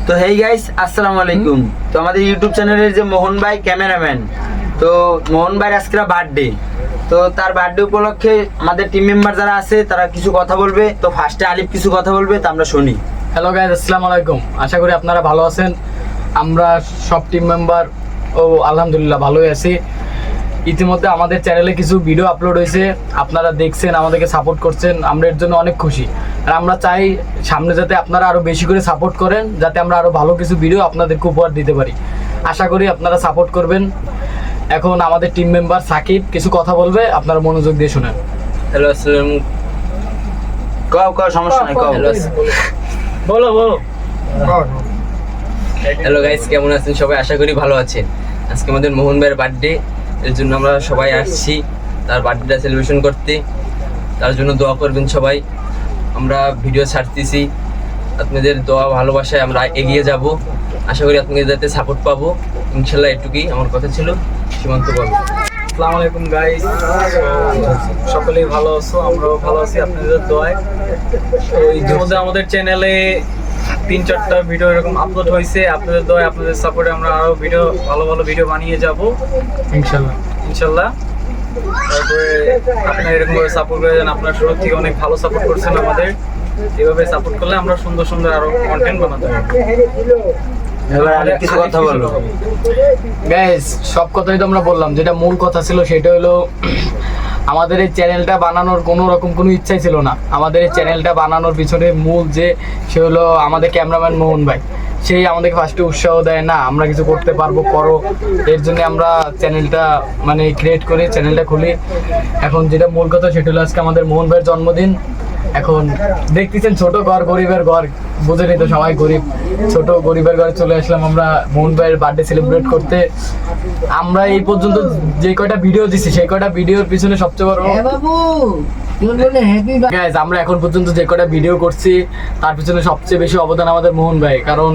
তো hey guys, আসসালামু আলাইকুম। তো আমাদের ইউটিউব চ্যানেলের যে মোহন ভাই ক্যামেরাম্যান, তো মোহন ভাইয়ের আজকে বার্থডে। তো তার বার্থডে উপলক্ষে আমাদের টিম মেম্বার যারা আছে তারা কিছু কথা বলবে। তো ফার্স্টে আলিফ কিছু কথা বলবে, তো আমরা শুনি। হ্যালো গাইস, আসসালামু আলাইকুম। আশা করি আপনারা ভালো আছেন। আমরা সব টিম মেম্বার আলহামদুলিল্লাহ ভালোই আছি। ইতিমধ্যে আমাদের চ্যানেলে কিছু ভিডিও আপলোড হয়েছে, আপনারা দেখছেন, আমাদেরকে সাপোর্ট করছেন, আমরা এর জন্য অনেক খুশি। আর আমরা চাই সামনে যাতে আপনারা আরও বেশি করে সাপোর্ট করেন, যাতে আমরা আরও ভালো কিছু ভিডিও আপনাদেরকে উপহার দিতে পারি। আশা করি আপনারা সাপোর্ট করবেন। এখন আমাদের টিম মেম্বার সাকিব কিছু কথা বলবে, আপনারা মনোযোগ দিয়ে শুনেন। হ্যালো আসসালাম। সমস্যা নাই, বলো। হ্যালো গাইস, কেমন আছেন সবাই? আশা করি ভালো আছেন। আজকে আমাদের মোহন ভাইয়ের বার্থডে, এর জন্য আমরা সবাই আসছি তার বার্থডেটা সেলিব্রেশন করতে। তার জন্য দোয়া করবেন সবাই। আমরা ভিডিও ছাড়তেছি, আপনাদের দোয়া ভালোবাসায় আমরা এগিয়ে যাব। আশা করি আপনাদের যাতে সাপোর্ট পাবো, ইনশাল্লাহ। এটুকুই আমার কথা ছিল। সীমান্ত বলো। আসসালামু আলাইকুম গাইস, সকলেই ভালো আছো, আমরাও ভালো আছি আপনাদের দোয়ায়। তো ইতিমধ্যে আমাদের চ্যানেলে 3-4টা ভিডিও এরকম আপলোড হয়েছে। আপনাদের দোয়ায়, আপনাদের সাপোর্টে আমরা আরো ভালো ভিডিও বানিয়ে যাব ইনশাল্লাহ। তারপরে আপনারা এরকম ভাবে সাপোর্ট করে যান। আপনারা শুরু থেকে অনেক ভালো সাপোর্ট করছেন আমাদের। এভাবে সাপোর্ট করলে আমরা সুন্দর আরো কন্টেন্ট বানাতে পারবো। এবার আলিফ কিছু কথা বলো। গাইস, সব কথাই তো আমরা বললাম, যেটা মূল কথা ছিল সেটা হলো আমাদের এই চ্যানেলটা বানানোর কোনো রকম কোনো ইচ্ছাই ছিল না। আমাদের এই চ্যানেলটা বানানোর পিছনে মূল সে হলো আমাদের ক্যামেরাম্যান মোহন ভাই। সেই আমাদেরকে ফার্স্টে উৎসাহ দেয়, না আমরা কিছু করতে পারবো, করো। এর জন্য আমরা চ্যানেলটা ক্রিয়েট করি, চ্যানেলটা খুলি। এখন যেটা মূল কথা সেটা হলো আজকে আমাদের মোহন ভাইয়ের জন্মদিন। এখন দেখতেছেন ছোট ঘর, গরিবের ঘর, বুঝেনি তো সবাই গরিব। ছোট গরিবের ঘরে চলে আসলাম আমরা মোহন ভাইয়ের বার্থডে সেলিব্রেট করতে। আমরা এই পর্যন্ত যে কয়টা ভিডিও দিছি সেই কয়টা ভিডিওর পিছনে সবচেয়ে বড় গাইস, আমরা এখন পর্যন্ত যে কয়টা ভিডিও করছি তার পিছনে সবচেয়ে বেশি অবদান আমাদের মোহন ভাই। কারণ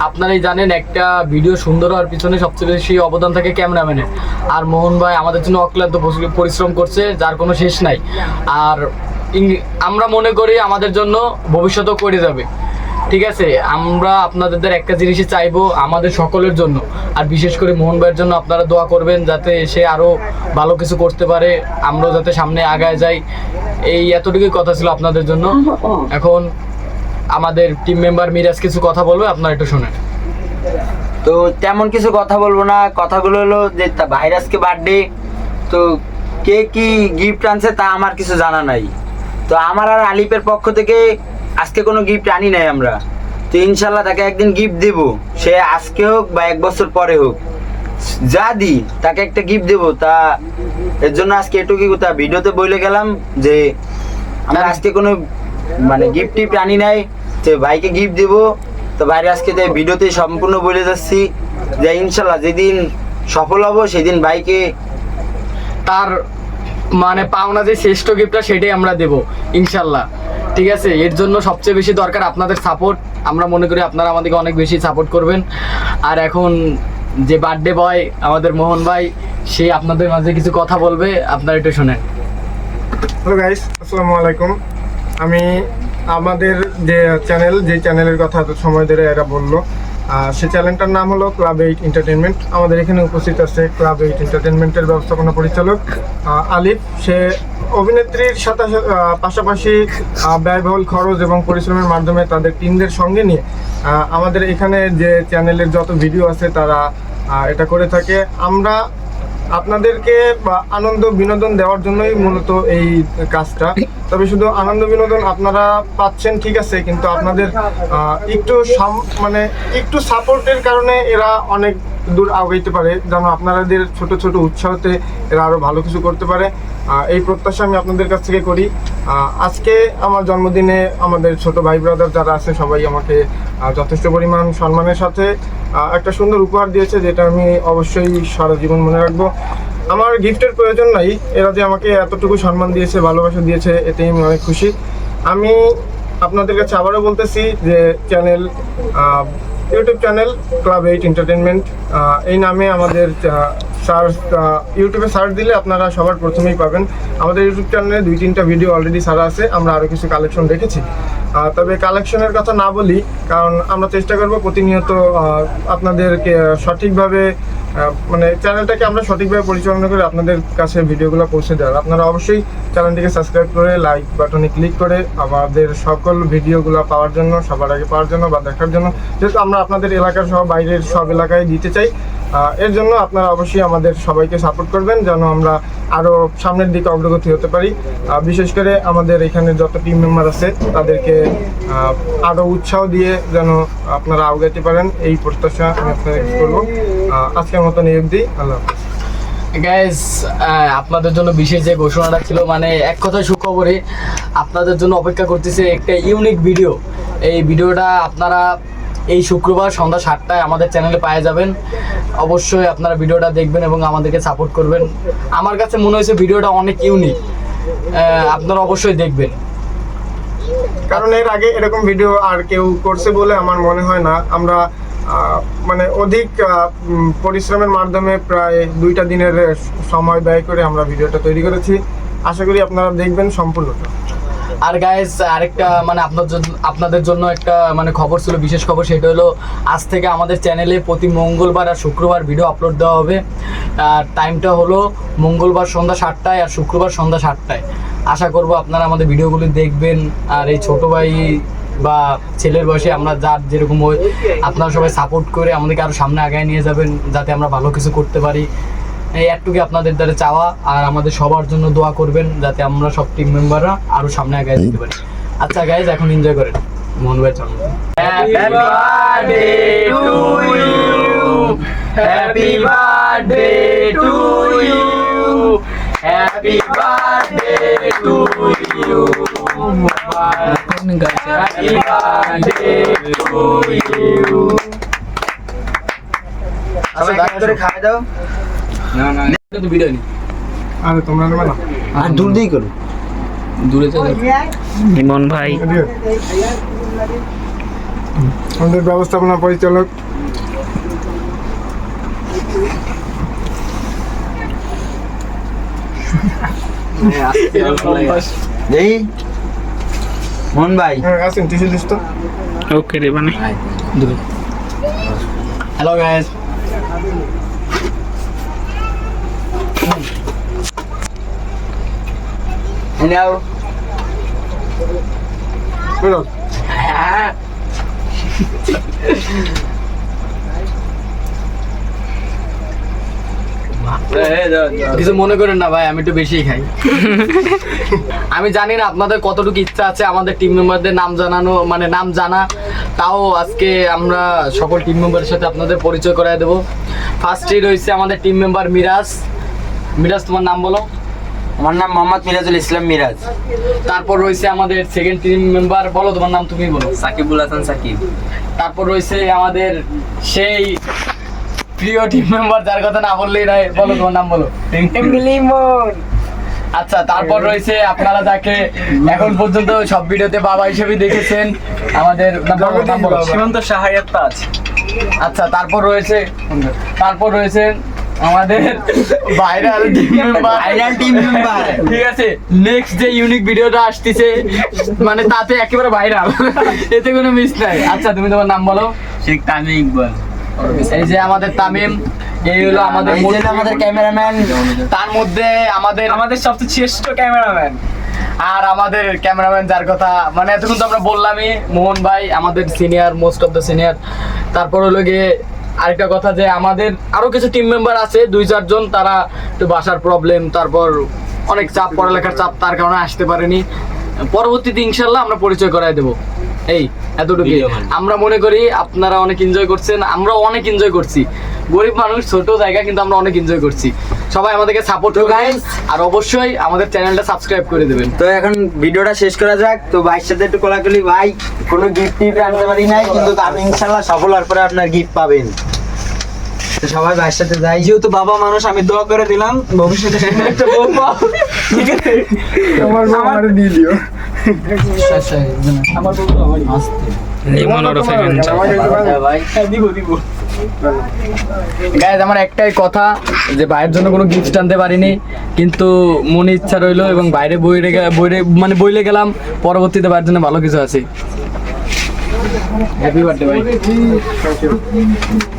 আপনারাই জানেন, একটা ভিডিও সুন্দর হওয়ার পিছনে সবচেয়ে বেশি অবদান থাকে ক্যামেরাম্যানের। আর মোহন ভাই আমাদের জন্য অক্লান্ত পরিশ্রম করছে, যার কোনো শেষ নাই। আর আমরা মনে করি আমাদের জন্য ভবিষ্যতেও করে যাবে। ঠিক আছে, আমরা আপনাদের একটা জিনিসই চাইবো, আমাদের সকলের জন্য, আর বিশেষ করে মোহন ভাইয়ের জন্য আপনারা দোয়া করবেন, যাতে সে আরো ভালো কিছু করতে পারে, আমরাও যাতে সামনে আগায় যাই। এই এতটুকুই কথা ছিল আপনাদের জন্য। এখন আমাদের টিম মেম্বার মিরাজ কিছু কথা বলবে, আপনারা একটু শোনেন। তো তেমন কিছু কথা বলবো না, কথাগুলো হলো যে ভাইরাসকে বার্থডে, তো কে কি গিফট আনছে তা আমার কিছু জানা নাই। তো আমার আর আলিফের পক্ষ থেকে আজকে কোনো গিফট আনি নাই আমরা। তো ইনশাল্লাহ তাকে একদিন গিফট দেবো, সে আজকে হোক বা 1 বছর পরে হোক, যা দিই তাকে একটা গিফট দেবো। তা এর জন্য আজকে এটুকুই কথা ভিডিওতে বলে গেলাম যে আমরা আজকে কোনো গিফট টিফট আনি নাই, যে ভাইকে গিফট দেবো। তো ভাইরে আজকে ভিডিওতে সম্পূর্ণ বলে যাচ্ছি যে ইনশাল্লাহ যেদিন সফল হবো সেদিন ভাইকে তার পাওনা যে শ্রেষ্ঠ গিফটটা সেটাই আমরা দেব ইনশাল্লাহ। ঠিক আছে, এর জন্য সবচেয়ে বেশি দরকার আপনাদের সাপোর্ট। আমরা মনে করি আপনারা আমাদেরকে অনেক বেশি সাপোর্ট করবেন। আর এখন যে বার্থডে বয় আমাদের মোহন ভাই, সে আপনাদের মাঝে কিছু কথা বলবে, আপনারা একটু শোনেন। হ্যালো গাইস, আসসালামু আলাইকুম। আমি আমাদের যে চ্যানেলের কথা এত সময় ধরে এরা বললো, সে চ্যানেলটার নাম হলো ক্লাব 8 এন্টারটেনমেন্ট। আমাদের এখানে উপস্থিত আছে ক্লাব 8 এন্টারটেনমেন্টের ব্যবস্থাপনা পরিচালক আলিফ। সে অভিনেত্রীর সাথে পাশাপাশি ব্যয়বহুল খরচ এবং পরিশ্রমের মাধ্যমে তাদের টিমদের সঙ্গে নিয়ে আমাদের এখানে যে চ্যানেলের যত ভিডিও আছে তারা এটা করে থাকে। আমরা আপনাদেরকে আনন্দ বিনোদন দেওয়ার জন্যই মূলত এই কাজটা। তবে শুধু আনন্দ বিনোদন আপনারা পাচ্ছেন, ঠিক আছে, কিন্তু আপনাদের একটু সাপোর্টের কারণে এরা অনেক দূর আগাইতে পারে, যেন আপনাদের ছোট ছোট উৎসাহতে এরা আরও ভালো কিছু করতে পারে। এই প্রত্যাশা আমি আপনাদের কাছ থেকে করি। আজকে আমার জন্মদিনে আমাদের ছোট ভাই ব্রাদার যারা আছে সবাই আমাকে যথেষ্ট পরিমাণ সম্মানের সাথে একটা সুন্দর উপহার দিয়েছে, যেটা আমি অবশ্যই সারা জীবন মনে রাখবো। আমার গিফটের প্রয়োজন নাই, এরা যে আমাকে এতটুকু সম্মান দিয়েছে, ভালোবাসা দিয়েছে, এতেই আমি অনেক খুশি। আমি আপনাদের কাছে আবারও বলতেছি যে channel YouTube channel club 8 entertainment. এই নামে আমাদের সার্চ ইউটিউবে সার্চ দিলে আপনারা সবার প্রথমেই পাবেন। আমাদের ইউটিউব চ্যানেলে 2-3টা ভিডিও অলরেডি ছাড়া আছে, আমরা আরও কিছু কালেকশন রেখেছি। তবে কালেকশনের কথা না বলি, কারণ আমরা চেষ্টা করব প্রতিনিয়ত আপনাদেরকে সঠিকভাবে মানে চ্যানেলটাকে আমরা সঠিকভাবে পরিচালনা করে আপনাদের কাছে ভিডিওগুলো পৌঁছে দেওয়ার। আপনারা অবশ্যই চ্যানেলটিকে সাবস্ক্রাইব করে লাইক বাটনে ক্লিক করে আমাদের সকল ভিডিওগুলো পাওয়ার জন্য, সবার আগে পাওয়ার জন্য বা দেখার জন্য, যেহেতু আমরা আপনাদের এলাকার সহ বাইরের সব এলাকায় দিতে চাই, এর জন্য আপনারা অবশ্যই আমাদের সবাইকে সাপোর্ট করবেন যেন আমরা আরও সামনের দিকে অগ্রগতি হতে পারি। বিশেষ করে আমাদের এখানে যত টিম মেম্বার আছে তাদেরকে আরও উৎসাহ দিয়ে যেন আপনারা আগাতে পারেন, এই প্রত্যাশা আমি আপনাদের করবো। আজকের মতন এই অবধি, আল্লাহ হাফেজ। গাইস, আপনাদের জন্য বিশেষ যে ঘোষণাটা ছিল, মানে এক কথায় সুখবরে আপনাদের জন্য অপেক্ষা করতেছে একটা ইউনিক ভিডিও। এই ভিডিওটা আপনারা এই শুক্রবার সন্ধ্যা 7টায় আমাদের চ্যানেলে পেয়ে যাবেন। অবশ্যই আপনারা ভিডিওটা দেখবেন এবং আমাদেরকে সাপোর্ট করবেন। আমার কাছে মনে হয়েছে ভিডিওটা অনেক ইউনিক, আপনারা অবশ্যই দেখবেন। কারণ এর আগে এরকম ভিডিও আর কেউ করছে বলে আমার মনে হয় না। আমরা মানে অধিক পরিশ্রমের মাধ্যমে প্রায় 2টা দিনের সময় ব্যয় করে আমরা ভিডিওটা তৈরি করেছি। আশা করি আপনারা দেখবেন সম্পূর্ণটা। আর গাইস, আরেকটা মানে আপনাদের জন্য একটা মানে খবর ছিল, বিশেষ খবর। সেটা হলো আজ থেকে আমাদের চ্যানেলে প্রতি মঙ্গলবার আর শুক্রবার ভিডিও আপলোড দেওয়া হবে। আর টাইমটা হলো মঙ্গলবার সন্ধ্যা 7টায় আর শুক্রবার সন্ধ্যা 7টায়। আশা করব আপনারা আমাদের ভিডিওগুলি দেখবেন। আর এই ছোটো ভাই বা ছেলের বয়সে আমরা যার যেরকম হয়, আপনারা সবাই সাপোর্ট করে আমাদেরকে আরও সামনে আগায় নিয়ে যাবেন যাতে আমরা ভালো কিছু করতে পারি। এই একটুকু আপনাদের দ্বারা চাওয়া। আর আমাদের সবার জন্য দোয়া করবেন যাতে আমরা সব টিম মেম্বাররা আরও সামনে আগায় যেতে পারি। আচ্ছা গাইজ, এখন এনজয় করেন মোহন ভাইয়ের জন্মদিন। Happy birthday to you, happy birthday to you, happy birthday to you, happy birthday to you. সবাই এক করে খাওয়া দাও। কিন্তু ভিডিও নেই, আরে তোমরা নেবে না, আর দূর দিয়েই করো। দূরে চলে ইমন ভাই, আমাদের ব্যবস্থাপনা পরিচালক এই মোহন ভাই, আসেন টিসি দিস তো। ওকে রে মানে হ্যালো গাইজ, নাও। বেরো। কিছু মনে করেন না ভাই, আমি একটু বেশিই খাই। আমি জানি না আপনাদের কতটুকু ইচ্ছা আছে আমাদের টিম মেম্বারদের নাম জানানো, মানে নাম জানা। তাও আজকে আমরা সকল টিম মেম্বারের সাথে আপনাদের পরিচয় করায় দেবো। ফার্স্টে রয়েছে আমাদের টিম মেম্বার মিরাজ। মিরাজ, তোমার নাম বলো। আমার নাম মোহাম্মদ মিরাজুল ইসলাম মিরাজ। তারপর রয়েছে আমাদের সেকেন্ড টিম মেম্বার, বলো তোমার নাম, তুমি বলো। সাকিবুল হাসান সাকিব। তারপর রয়েছে আমাদের সেই প্রিয় টিম মেম্বার যার কথা না বললেই নয়, বলো তোমার নাম বলো। আচ্ছা, তারপর রয়েছে আপনারা যাকে এখন পর্যন্ত সব ভিডিওতে বাবা হিসেবে দেখেছেন, আমাদের নাম বলো। সীমান্ত সাহায্য তাজ। আচ্ছা, তারপর রয়েছে আমাদের ভাইরাল টিম মেম্বার। ঠিক আছে, নেক্সট যে ইউনিক ভিডিওটা আসতেছে মানে তাতে একেবারে ভাইরাল, এতে কোনো মিস নাই। আচ্ছা, তুমি তোমার নাম বলো। শেখ তামিম ইকবাল। এই যে আমাদের তামিম, এই হলো আমাদের আমাদের ক্যামেরাম্যান, তার মধ্যে আমাদের সবচেয়ে শ্রেষ্ঠ ক্যামেরাম্যান। আর আমাদের ক্যামেরাম্যান যার কথা মানে এতক্ষণ তো আমরা বললামই, মোহন ভাই আমাদের senior, most of the senior. তারপর হলো গিয়ে আরেকটা কথা যে আমাদের আরো কিছু টিম মেম্বার আছে 2-4 জন, তারা একটু বাসার প্রবলেম, তারপর অনেক চাপ, পড়ালেখার চাপ, তার কারণে আসতে পারেনি। পরবর্তীতে ইনশাল্লাহ আমরা পরিচয় করায় দেবো। এই এতটুকু আমরা মনে করি আপনারা অনেক এনজয় করছেন, আমরা অনেক এনজয় করছি। গরিব মানুষ, ছোট জায়গা, কিন্তু আমরা অনেক এনজয় করছি। সবাই আমাদেরকে সাপোর্ট করবেন আর অবশ্যই আমাদের চ্যানেলটা সাবস্ক্রাইব করে দেবেন। তো এখন ভিডিওটা শেষ করা যাক। তো ভাইয়ের সাথে একটু কোলাকুলি। ভাই কোনো গিফট আনতে পারি নাই, কিন্তু আমি ইনশাল্লাহ সফল হওয়ার পরে আপনার গিফট পাবেন। তো সবাই ভাইয়ের সাথে যাই, যেহেতু বাবা মানুষ, আমি দোয়া করে দিলাম ভবিষ্যতে একটা বউ পাও। ঠিক আছে, আমার বউ আমারে দিয়ে দিও। আমার বউ আমারই আসতে লিমন ওরফে গাঞ্জা। ভাই গাইজ আমার একটাই কথা যে ভাইয়ের জন্য কোনো গিফট আনতে পারিনি, কিন্তু মনে ইচ্ছা রইলো এবং বাইরে মানে বইলে গেলাম, পরবর্তীতে ভাইয়ের জন্য ভালো কিছু আছে। হ্যাপি বার্থডে ভাই। Thank you.